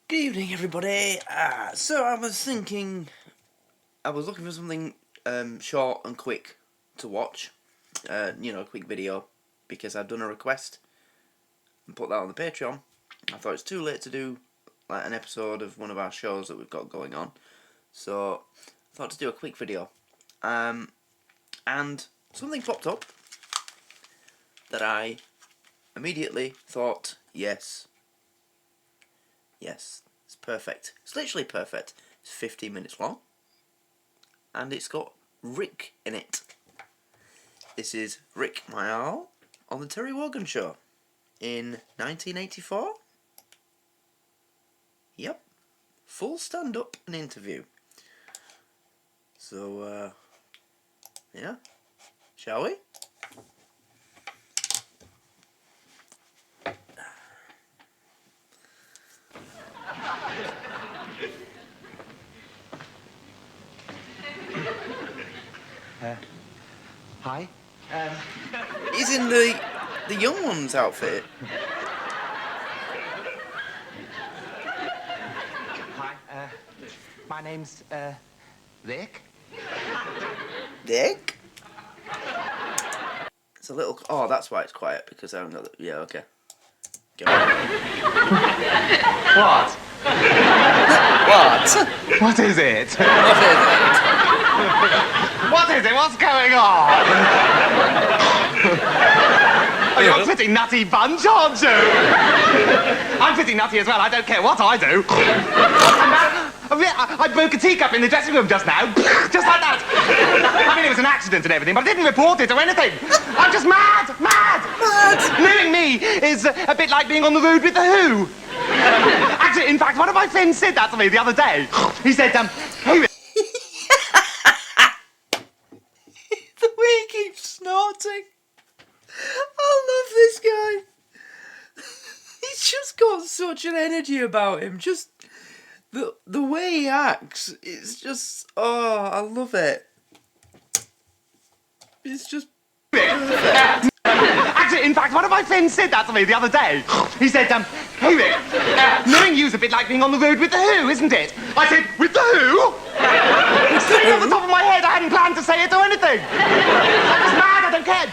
Good evening, everybody. So I was looking for something short and quick to watch. A quick video, because I've done a request and put that on the Patreon. I thought it's too late to do like an episode of one of our shows that we've got going on, so I thought to do a quick video. And something popped up that I immediately thought, yes, it's perfect. It's literally perfect. It's 15 minutes long, and it's got Rick in it. This is Rick Mayall on the Terry Wogan Show in 1984. Yep, full stand-up and interview. So, yeah, shall we? Hi. He's in the young one's outfit. Hi. My name's, Rick. Dick? It's a little... Oh, that's why it's quiet, because I haven't got the... Yeah, okay. Go on. What? What? What is it? What is it? What is it? What's going on? Oh, you're a pretty nutty bunch, aren't you? I'm pretty nutty as well. I don't care what I do. I broke a teacup in the dressing room just now. Just like that. I mean, it was an accident and everything, but I didn't report it or anything. I'm just mad. Knowing me is a bit like being on the road with the Who. Actually, in fact, one of my friends said that to me the other day. He said, hey... The way he keeps snorting. I love this guy. He's just got such an energy about him. Just the way he acts, it's just, oh, I love it. It's just perfect. Actually, in fact, one of my friends said that to me the other day. He said, hey Rick, knowing you's a bit like being on the road with the Who, isn't it? I said, with the Who? Sitting off the top of my head, I hadn't planned to say it or anything. I was mad, I don't care.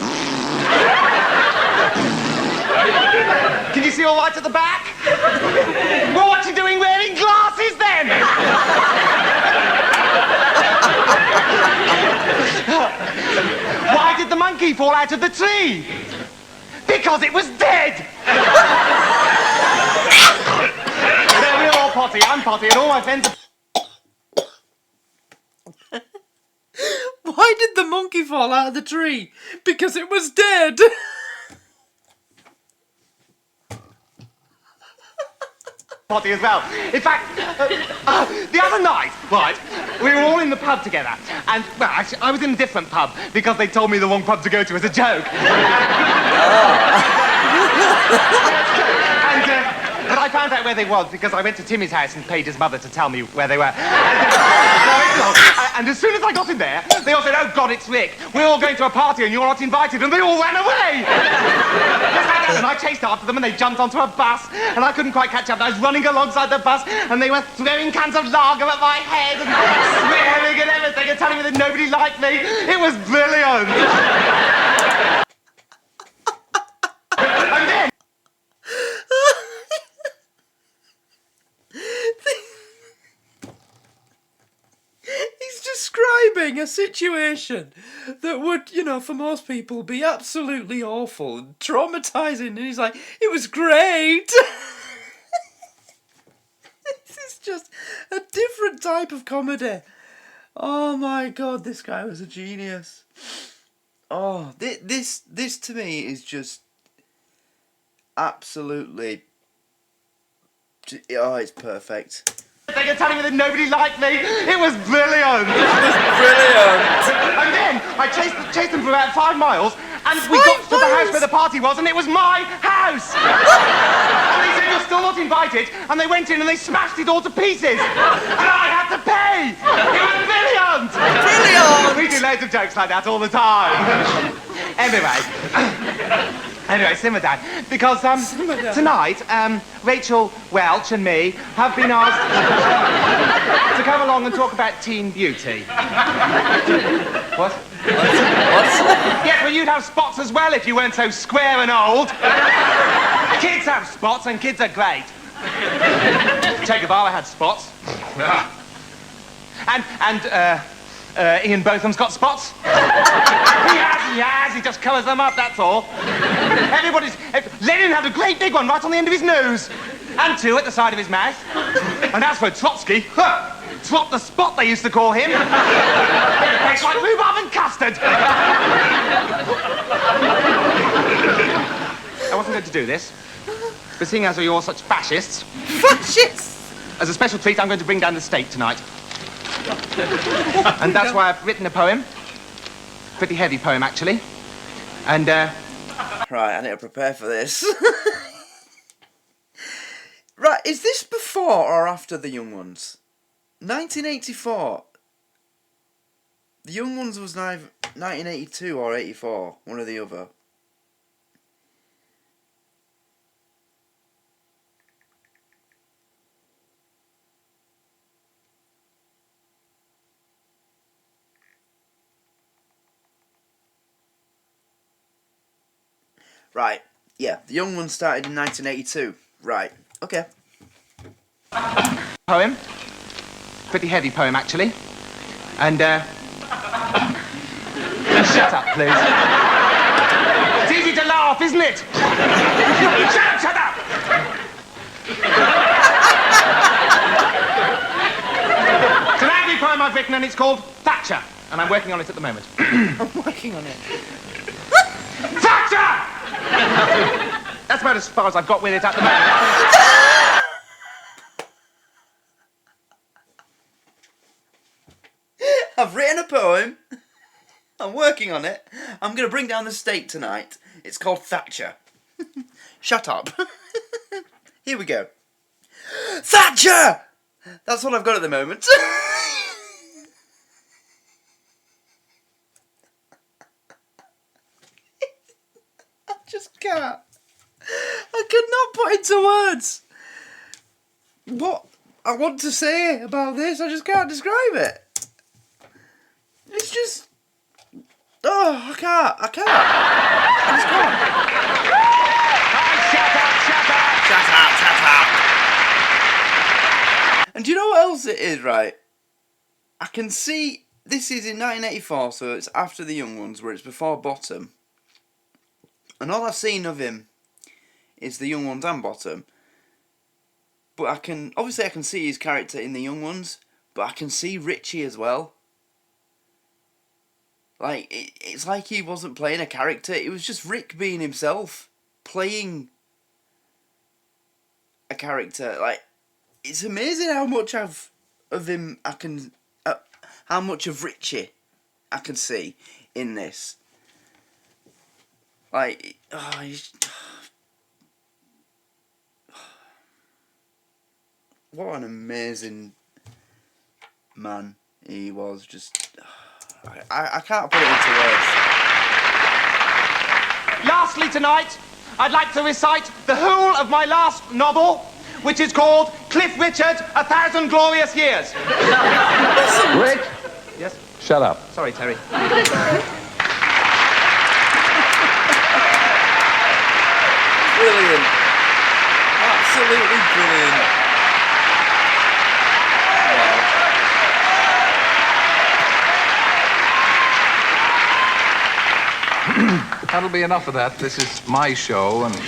Can you see all right at the back? Well, what you doing wearing glasses then? Why did the monkey fall out of the tree? Because it was dead! There, we're all potty, I'm potty, and all my friends are... Why did the monkey fall out of the tree? Because it was dead. Potty as well. In fact, the other night, right, we were all in the pub together, and, well, actually, I was in a different pub, because they told me the wrong pub to go to as a joke. But I found out where they was because I went to Timmy's house and paid his mother to tell me where they were. And as soon as I got in there, they all said, oh God, it's Rick. We're all going to a party and you're not invited, and they all ran away. Yes, like that. And I chased after them and they jumped onto a bus and I couldn't quite catch up. And I was running alongside the bus and they were throwing cans of lager at my head and swearing and everything and telling me that nobody liked me. It was brilliant. And then... He's describing a situation that would, for most people be absolutely awful and traumatizing, and he's like, it was great. This is just a different type of comedy. Oh my God, this guy was a genius. Oh, this to me is just absolutely, oh, it's perfect. They were telling me that nobody liked me. It was brilliant. It was brilliant. And then I chased them for about 5 miles, and we got to the house where the party was, and it was my house. And they said, you're still not invited, and they went in and they smashed it all to pieces. And I had to pay. It was brilliant. Brilliant. We do loads of jokes like that all the time. Anyway. Anyway, simmer down. Because, tonight, Rachel Welch and me have been asked to come along and talk about teen beauty. What? Yes, well, you'd have spots as well if you weren't so square and old. Kids have spots, and kids are great. Che Guevara had spots. And Ian Botham's got spots. He has. He just covers them up, that's all. Lenin had a great big one right on the end of his nose. And 2 at the side of his mouth. And as for Trotsky, Trot the Spot, they used to call him. Tastes like rhubarb and custard. I wasn't going to do this, but seeing as you're all such fascists... Fascists? As a special treat, I'm going to bring down the steak tonight. And that's why I've written a poem. Pretty heavy poem, actually. And, Right, I need to prepare for this. Right, is this before or after The Young Ones? 1984. The Young Ones was neither 1982 or 84, one or the other. Right, yeah, The Young Ones started in 1982. Right, okay. Poem. Pretty heavy poem, actually. And, shut up, please. It's easy to laugh, isn't it? Shut up! It's an angry poem I've written, and it's called Thatcher. And I'm working on it at the moment. I'm working on it. Thatcher! That's about as far as I've got with it at the moment. I've written a poem. I'm working on it. I'm going to bring down the steak tonight. It's called Thatcher. Shut up. Here we go. Thatcher! That's what I've got at the moment. I just can't. I cannot put into words what I want to say about this. I just can't describe it. It's just... Oh, I can't. I just can't. Shut up. And do you know what else it is, right? I can see... This is in 1984, so it's after The Young Ones, where it's before Bottom. And all I've seen of him is The Young Ones and Bottom. But I can... Obviously, I can see his character in The Young Ones, but I can see Richie as well. Like, it's like he wasn't playing a character. It was just Rick being himself. Playing a character. Like, it's amazing how much of him I can... how much of Richie I can see in this. Like, what an amazing man he was. Just... I can't put it into words. Lastly tonight, I'd like to recite the whole of my last novel, which is called Cliff Richard, 1,000 Glorious Years. Rick? Yes? Shut up. Sorry, Terry. Brilliant. Absolutely brilliant. That'll be enough of that. This is my show, and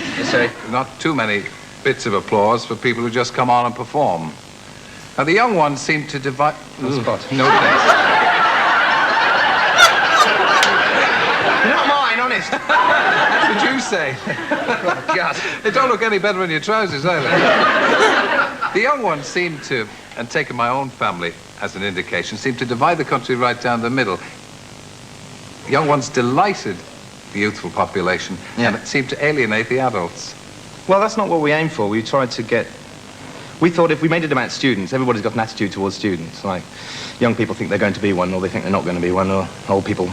not too many bits of applause for people who just come on and perform. Now, the young ones seem to divide... No thanks. Not mine, honest. That's what you say. Oh, God. They don't look any better in your trousers, either. The young ones seem to, and taking my own family as an indication, seem to divide the country right down the middle. The young ones delighted the youthful population, and it seemed to alienate the adults. Well, that's not what we aimed for. We tried to get... We thought if we made it about students, everybody's got an attitude towards students. Like, young people think they're going to be one, or they think they're not going to be one, or old people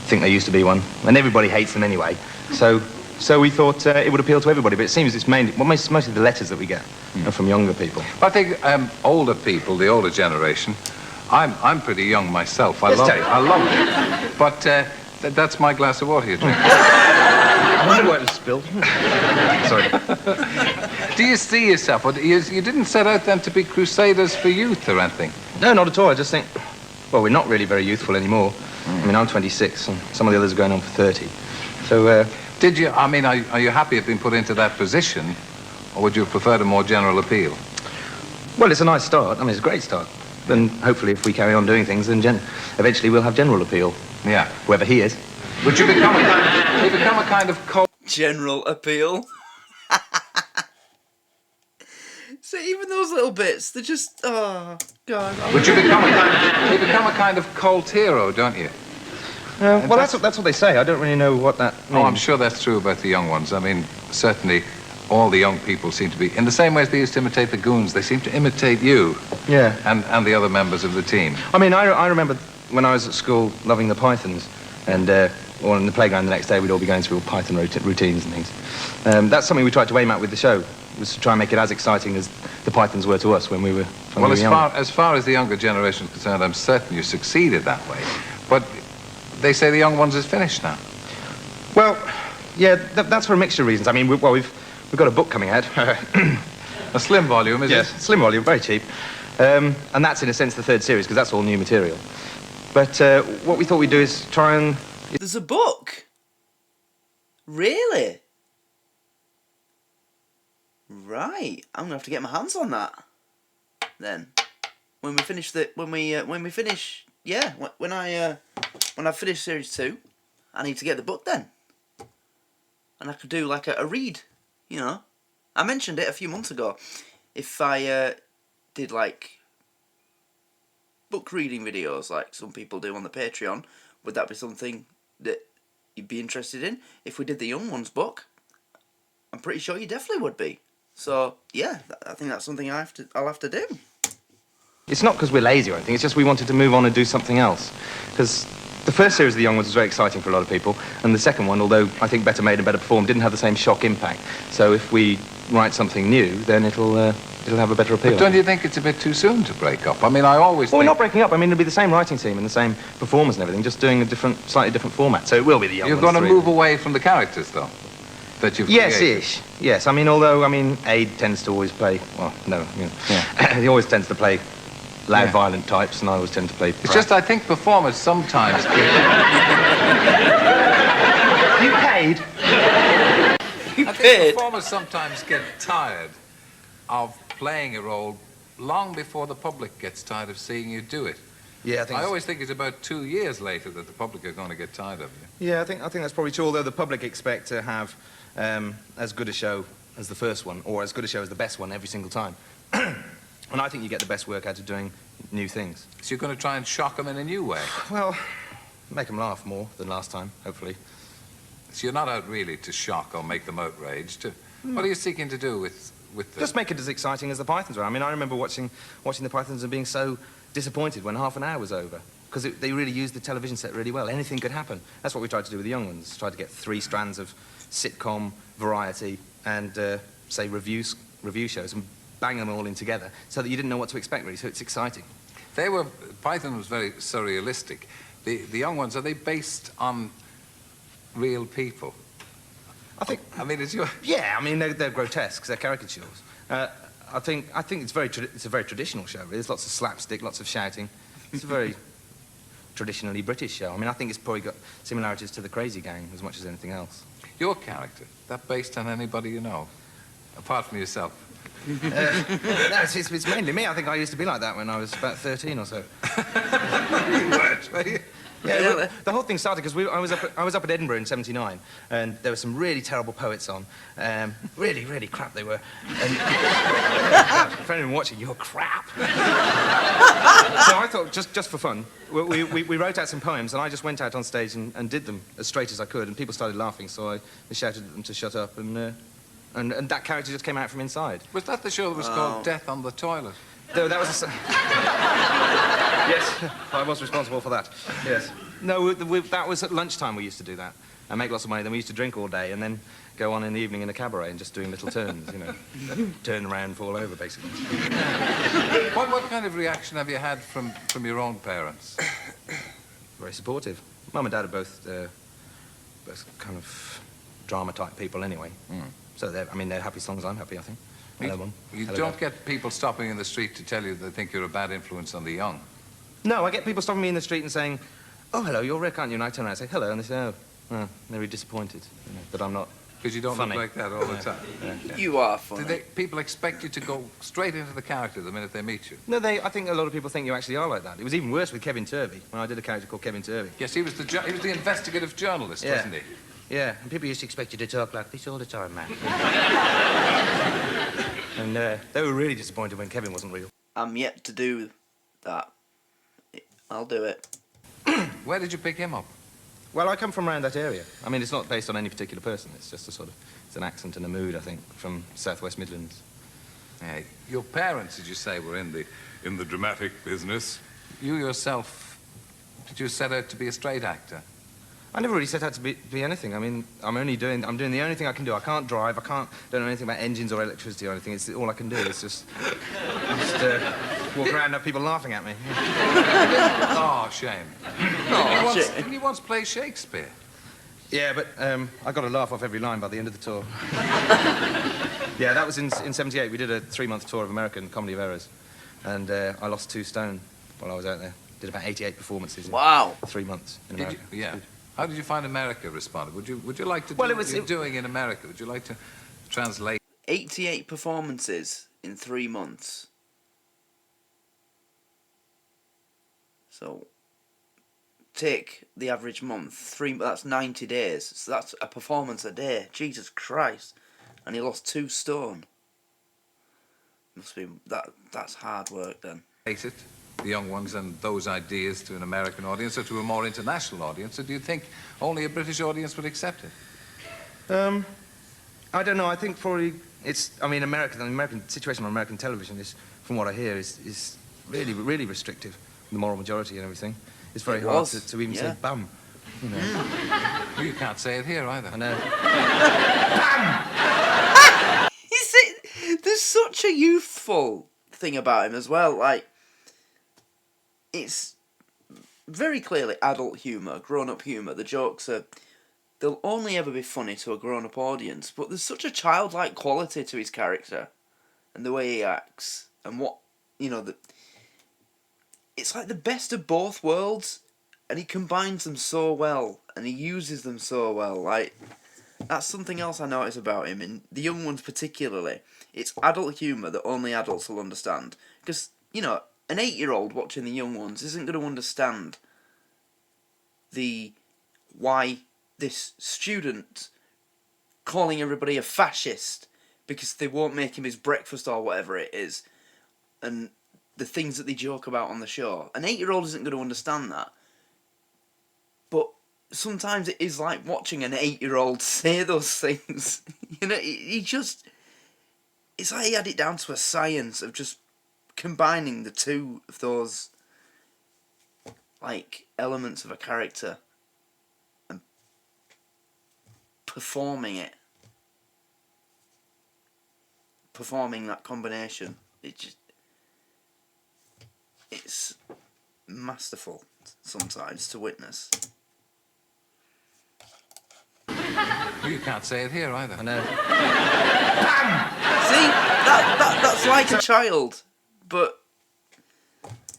think they used to be one. And everybody hates them anyway. So So we thought it would appeal to everybody, but it seems it's mainly, well, mostly the letters that we get are from younger people. I think older people, the older generation, I'm pretty young myself. I love it. But that's my glass of water you drink. I wonder what it was spilled. Sorry. Do you see yourself, or you didn't set out then to be crusaders for youth or anything? No, not at all. I just think, well, we're not really very youthful anymore. I mean, I'm 26, and some of the others are going on for 30. So, Did you, I mean, are you happy at being put into that position, or would you have preferred a more general appeal? well, it's a nice start. I mean, it's a great start. And hopefully, if we carry on doing things, then eventually we'll have general appeal. Yeah. Whoever he is. Would you become a kind of cold... General appeal. So even those little bits, they're just, oh, God. Would you become a kind of cult hero, don't you? Well, that's what they say. I don't really know what that means. Oh, I'm sure that's true about the young ones. I mean, certainly all the young people seem to be, in the same way as they used to imitate the goons, they seem to imitate you. Yeah. And the other members of the team. I mean, I remember when I was at school loving the pythons, and or in the playground the next day we'd all be going through python routines and things. That's something we tried to aim at with the show, was to try and make it as exciting as the pythons were to us when we were young. As far as the younger generation is concerned, I'm certain you succeeded that way. But they say the young ones is finished now. Well, yeah, that's for a mixture of reasons. I mean, we've got a book coming out. A slim volume, is it? Yes, slim volume, very cheap. And that's, in a sense, the third series, because that's all new material. But what we thought we'd do is try and... There's a book? Really? Right. I'm gonna have to get my hands on that. Then, when we finish when I finish series 2, I need to get the book then, and I could do like a read. You know, I mentioned it a few months ago. If I did like book reading videos, like some people do on the Patreon, would that be something that you'd be interested in? If we did the young ones book, I'm pretty sure you definitely would be. So yeah, I think that's something I'll have to do. It's not because we're lazy or anything, it's just we wanted to move on and do something else. Because the first series of The Young Ones was very exciting for a lot of people, and the second one, although I think better made and better performed, didn't have the same shock impact. So if we write something new, then it'll have a better appeal. But don't you think it's a bit too soon to break up? I mean, I always Well, think... we're not breaking up. I mean, it'll be the same writing team and the same performers and everything, just doing a slightly different format. So it will be The Young Ones. You're going to move away from the characters, though, that you've created. Yes-ish. Yes, I mean, Aid tends to always play... Well, no, you know. Yeah. He always tends to play loud, violent types, and I always tend to play... It's just, I think performers sometimes... You paid? I think performers sometimes get tired of playing a role long before the public gets tired of seeing you do it. Yeah, I always think it's about 2 years later that the public are going to get tired of you. Yeah, I think that's probably true, although the public expect to have as good a show as the first one, or as good a show as the best one every single time. And I think you get the best work out of doing new things. So you're going to try and shock them in a new way? Well, make them laugh more than last time, hopefully. So you're not out really to shock or make them outraged. What are you seeking to do with the... Just make it as exciting as the Pythons were. I mean, I remember watching the Pythons and being so disappointed when half an hour was over, because they really used the television set really well. Anything could happen. That's what we tried to do with the young ones. Tried to get 3 strands of sitcom, variety, and, say, review shows, and bang them all in together, so that you didn't know what to expect, really, so it's exciting. Python was very surrealistic. The young ones, are they based on real people? I mean, it's your... Yeah, I mean, they're grotesque, they're caricatures. I think it's a very traditional show, really. There's lots of slapstick, lots of shouting. It's a very traditionally British show. I mean, I think it's probably got similarities to the Crazy Gang as much as anything else. Your character, that based on anybody you know, apart from yourself? No, it's mainly me. I think I used to be like that when I was about 13 or so. You weren't, were you? Yeah, the whole thing started because I was up at Edinburgh in '79, and there were some really terrible poets on. Really, really crap they were. And for anyone watching, you're crap. So I thought, just for fun, we wrote out some poems, and I just went out on stage and did them as straight as I could, and people started laughing, so I shouted at them to shut up, and that character just came out from inside. Was that the show that was called Death on the Toilet? No, that was Yes, I was responsible for that. Yes. No, that was at lunchtime we used to do that. and make lots of money. Then we used to drink all day and then go on in the evening in a cabaret and just doing little turns, you know. Turn around, fall over, basically. What kind of reaction have you had from your own parents? Very supportive. Mum and Dad are both kind of drama-type people anyway. So they're happy as long as I'm happy, I think. Hello, Mum. You Hello, don't Dad. get people stopping in the street to tell you they think you're a bad influence on the young. No, I get people stopping me in the street and saying, "Oh, hello, you're Rick, aren't you?" And I turn around and say, "Hello," and they say, "Oh, they're very disappointed, you know, that I'm not." Because you don't funny. look like that all the time. Yeah. You are funny. People expect you to go straight into the character the minute they meet you. No, I think a lot of people think you actually are like that. It was even worse with Kevin Turvey, when I did a character called Kevin Turvey. Yes, he was the investigative journalist, Yeah. wasn't he? Yeah, and people used to expect you to talk like this all the time, man. And they were really disappointed when Kevin wasn't real. I'm yet to do that. I'll do it. Where did you pick him up? Well, I come from around that area. I mean, it's not based on any particular person. It's just it's an accent and a mood, I think, from Southwest Midlands. Hey, your parents, did you say, were in the dramatic business? You yourself, did you set out to be a straight actor? I never really set out to be anything. I mean, I'm doing the only thing I can do. I can't drive. Don't know anything about engines or electricity or anything. It's all I can do. It's just walk around and have people laughing at me. Oh, shame. Didn't you once play Shakespeare? Yeah, but I got a laugh off every line by the end of the tour. Yeah, that was in '78. We did a 3-month tour of American Comedy of Errors, and I lost 2 stone while I was out there. Did about 88 performances in 3 months in America. Yeah. How did you find America responded? Would you like to do Well, what you're doing in America? Would you like to translate? 88 performances in 3 months. So, take the average month. That's 90 days. So that's a performance a day. Jesus Christ. And he lost 2 stone. Must be that's hard work then. It, the young ones, and those ideas to an American audience or to a more international audience, or do you think only a British audience would accept it? I don't know. I think probably the American situation on American television is, from what I hear, is really, really restrictive. The moral majority and everything. It's very hard to even say bum. You know. Well, you can't say it here either. I know. There's such a youthful thing about him as well. Like, it's very clearly adult humour, grown-up humour. The jokes they'll only ever be funny to a grown-up audience, but there's such a childlike quality to his character and the way he acts and what, you know, it's like the best of both worlds, and he combines them so well, and he uses them so well. Like, that's something else I notice about him, in the young ones particularly. It's adult humour that only adults will understand. Because, you know, an 8-year-old watching the young ones isn't going to understand why this student calling everybody a fascist because they won't make him his breakfast or whatever it is, and the things that they joke about on the show. An 8-year-old isn't going to understand that. But sometimes it is like watching an 8-year-old say those things. You know, it's like he had it down to a science of just combining the two of those, like, elements of a character and performing that combination. It's masterful sometimes to witness. Well, you can't say it here either. I know. See, that's like a child, but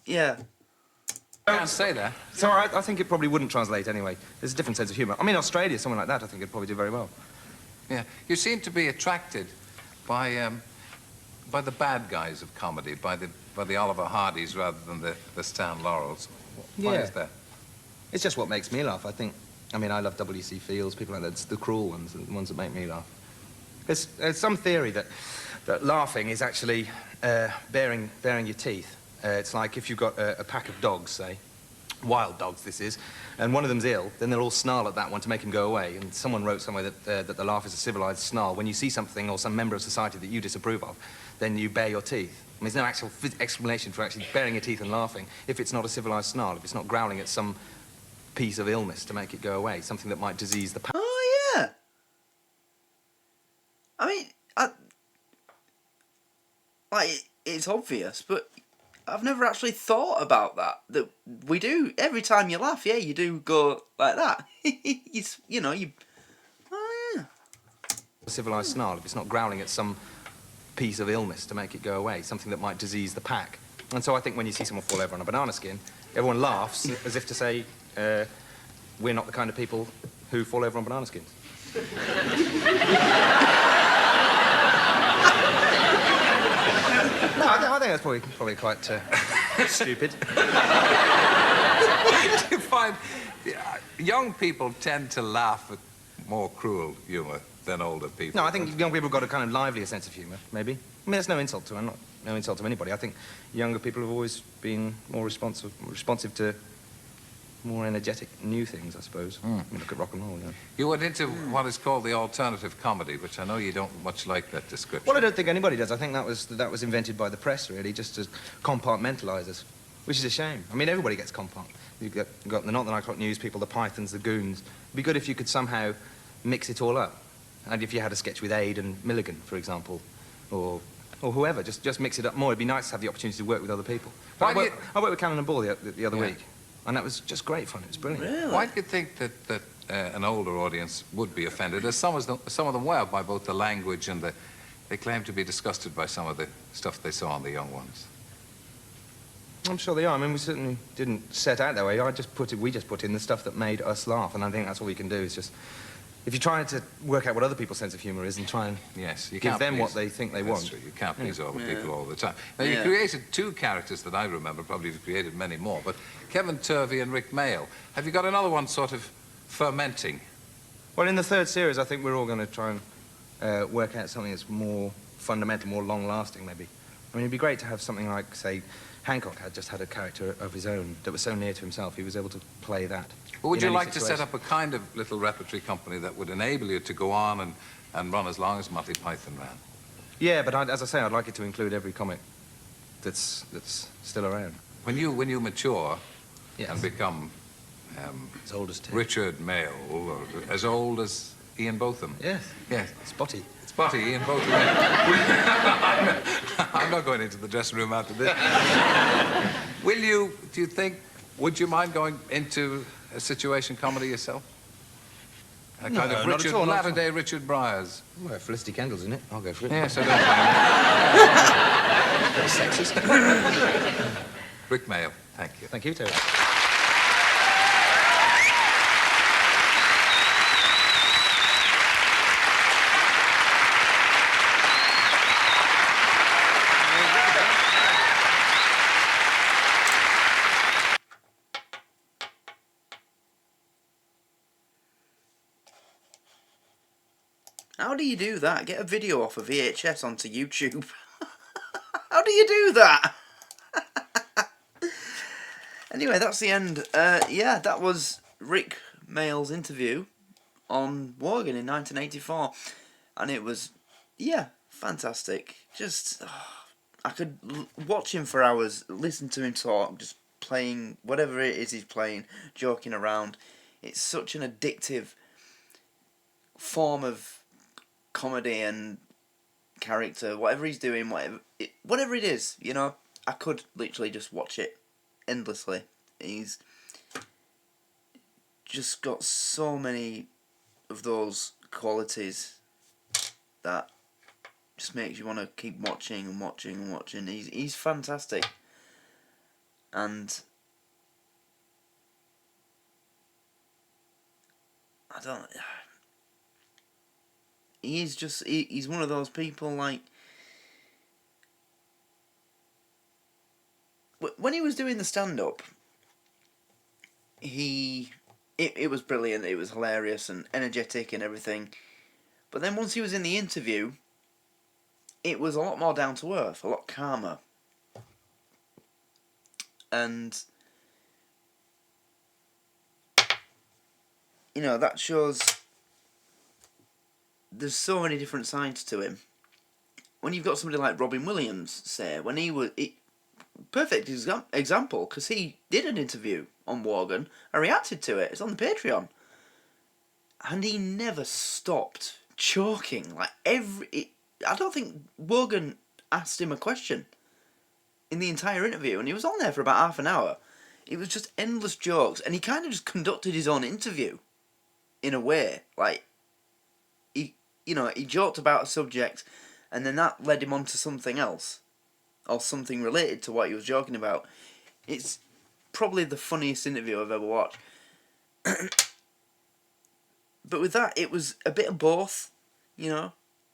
yeah. You can't say that. So I think it probably wouldn't translate anyway. There's a different sense of humour. I mean, Australia, someone like that, I think it'd probably do very well. Yeah, you seem to be attracted by the bad guys of comedy, by the Oliver Hardys rather than the Stan Laurels. Why is that? It's just what makes me laugh, I think. I mean, I love W.C. Fields, people like that. It's the cruel ones, the ones that make me laugh. There's some theory that laughing is actually baring your teeth. It's like if you've got a pack of dogs, say, wild dogs this is, and one of them's ill, then they'll all snarl at that one to make him go away. And someone wrote somewhere that the laugh is a civilized snarl. When you see something or some member of society that you disapprove of, then you bare your teeth. I mean, there's no actual explanation for actually baring your teeth and laughing if it's not a civilized snarl, if it's not growling at some piece of illness to make it go away, something that might disease the... Oh, yeah. I mean, it's obvious, but I've never actually thought about that we do, every time you laugh, yeah, you do go like that. Oh, yeah. A civilised snarl if it's not growling at some piece of illness to make it go away, something that might disease the pack. And so I think when you see someone fall over on a banana skin, everyone laughs as if to say, we're not the kind of people who fall over on banana skins. No, I think that's probably quite stupid. Do you find young people tend to laugh at more cruel humour than older people? No, I think young people have got a kind of livelier sense of humour, maybe. I mean, that's no insult to them, no insult to anybody. I think younger people have always been more responsive to more energetic new things, I suppose. I mean, look at rock and roll, you know. You went into what is called the alternative comedy, which I know you don't much like that description. Well, I don't think anybody does. I think that was invented by the press, really, just to compartmentalise us, which is a shame. I mean, everybody gets You've got the Not the 9 O'Clock News people, the Pythons, the Goons. It'd be good if you could somehow mix it all up. And if you had a sketch with Aid and Milligan, for example, or whoever, just mix it up more. It'd be nice to have the opportunity to work with other people. I worked with Calum and Ball the other week, and that was just great fun. It was brilliant. Really? Why do you think that an older audience would be offended, as some of them were, by both the language and they claim to be disgusted by some of the stuff they saw on the young ones? I'm sure they are. I mean, we certainly didn't set out that way. We just put in the stuff that made us laugh, and I think that's all you can do is just... If you're trying to work out what other people's sense of humour is and try and give them what they think they want. That's true. You can't please all the people all the time. Now, you created 2 characters that I remember. Probably you've created many more, but Kevin Turvey and Rick Mayall. Have you got another one sort of fermenting? Well, in the 3rd series, I think we're all going to try and work out something that's more fundamental, more long-lasting, maybe. I mean, it'd be great to have something like, say, Hancock had a character of his own that was so near to himself, he was able to play that. Well, would you like to set up a kind of little repertory company that would enable you to go on and run as long as Monty Python ran? Yeah, but as I say, I'd like it to include every comic that's still around. When you mature and become as old as Tim. Richard Mayall, or as old as Ian Botham. Yes. Yes. Spotty. Spotty, Ian Botham. I'm not going into the dressing room after this. Would you mind going into a situation comedy yourself? A kind of not at all, latter-day Richard Bryars. Well, Felicity Kendall's in it. I'll go for it. Yes, I don't mind. Sexist. Rick Mayall, thank you. Thank you, Terry. How do you do that? Get a video off of VHS onto YouTube. How do you do that? Anyway, that's the end. Yeah, that was Rick Mayall's interview on Wogan in 1984. And it was, yeah, fantastic. Just, I could watch him for hours, listen to him talk, just playing whatever it is he's playing, joking around. It's such an addictive form of comedy and character, whatever he's doing, whatever it is, you know, I could literally just watch it endlessly. He's just got so many of those qualities that just makes you want to keep watching and watching and watching. He's fantastic, and I don't. He's one of those people, like, when he was doing the stand-up, it was brilliant, it was hilarious and energetic and everything, but then once he was in the interview, it was a lot more down to earth, a lot calmer, and, you know, that shows there's so many different sides to him. When you've got somebody like Robin Williams, say, when he was perfect example, because he did an interview on Wogan. I reacted to it. It's on the Patreon. And he never stopped choking. Like, I don't think Wogan asked him a question in the entire interview, and he was on there for about half an hour. It was just endless jokes, and he kind of just conducted his own interview, in a way. Like, he joked about a subject, and then that led him on to something else, or something related to what he was joking about. It's probably the funniest interview I've ever watched. But with that, it was a bit of both, you know.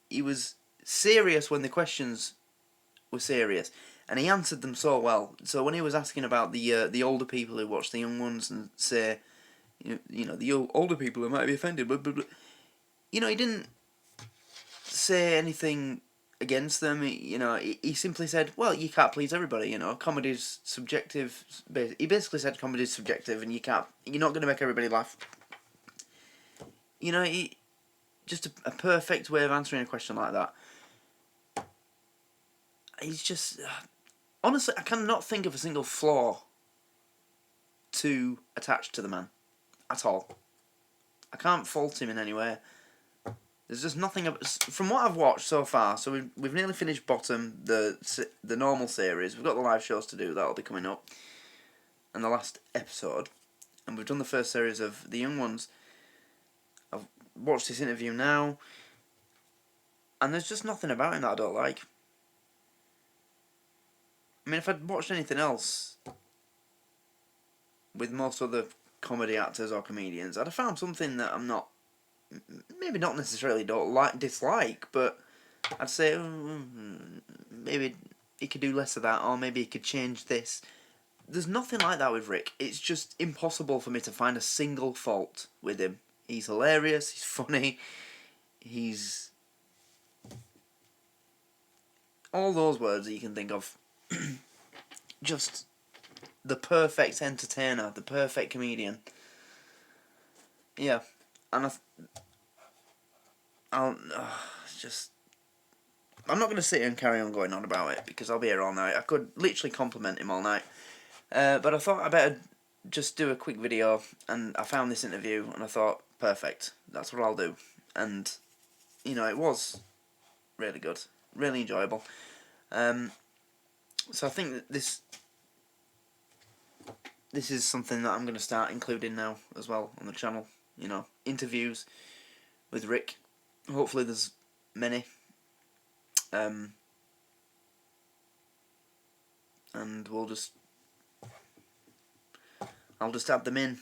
He was serious when the questions were serious, and he answered them so well. So when he was asking about the older people who watch the young ones and say, the older people who might be offended, blah, blah, blah, he didn't say anything against them. He simply said, well, you can't please everybody. Comedy's subjective. He basically said comedy's subjective, and you're not going to make everybody laugh. Just a perfect way of answering a question like that. He's just... honestly, I cannot think of a single flaw to attach to the man. At all. I can't fault him in any way. There's just nothing... From what I've watched so far, so we've nearly finished Bottom, the normal series. We've got the live shows to do, that'll be coming up. And the last episode. And we've done the first series of the young ones. I've watched this interview now, and there's just nothing about him that I don't like. I mean, if I'd watched anything else with most other comedy actors or comedians, I'd have found something that I'm not, maybe not necessarily dislike, but I'd say, maybe he could do less of that, or maybe he could change this. There's nothing like that with Rick. It's just impossible for me to find a single fault with him. He's hilarious, he's funny, he's... all those words that you can think of. Just the perfect entertainer, the perfect comedian. Yeah, and I'm not going to sit here and carry on going on about it, because I'll be here all night. I could literally compliment him all night. But I thought I better just do a quick video, and I found this interview, and I thought, perfect, that's what I'll do. And, it was really good, really enjoyable. So I think that this is something that I'm going to start including now as well on the channel. Interviews with Rick. Hopefully there's many. And I'll just add them in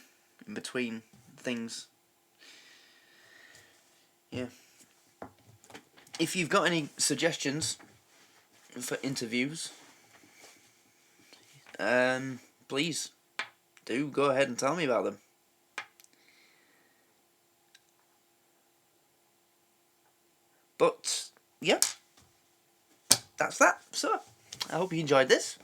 between things. Yeah. If you've got any suggestions for interviews, please do go ahead and tell me about them. But yeah, that's that. So I hope you enjoyed this.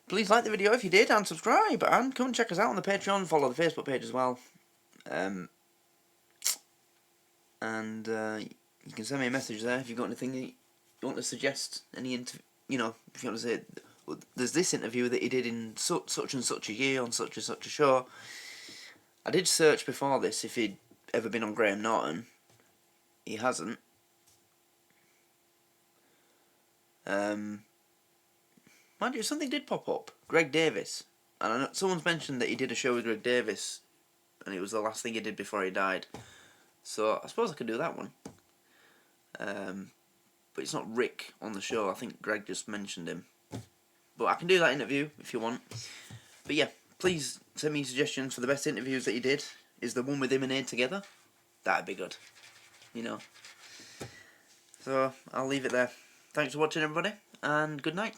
Please like the video if you did, and subscribe, and come and check us out on the Patreon. Follow the Facebook page as well. You can send me a message there if you've got anything you want to suggest. If you want to say, there's this interview that he did in such and such a year on such and such a show. I did search before this if he'd ever been on Graham Norton. He hasn't. Mind you, something did pop up. Greg Davis. And I know someone's mentioned that he did a show with Greg Davis, and it was the last thing he did before he died. So I suppose I could do that one. But it's not Rick on the show. I think Greg just mentioned him. But I can do that interview if you want. But yeah, please send me suggestions for the best interviews that he did. Is the one with him and Aid together? That'd be good. So I'll leave it there. Thanks for watching, everybody, and good night.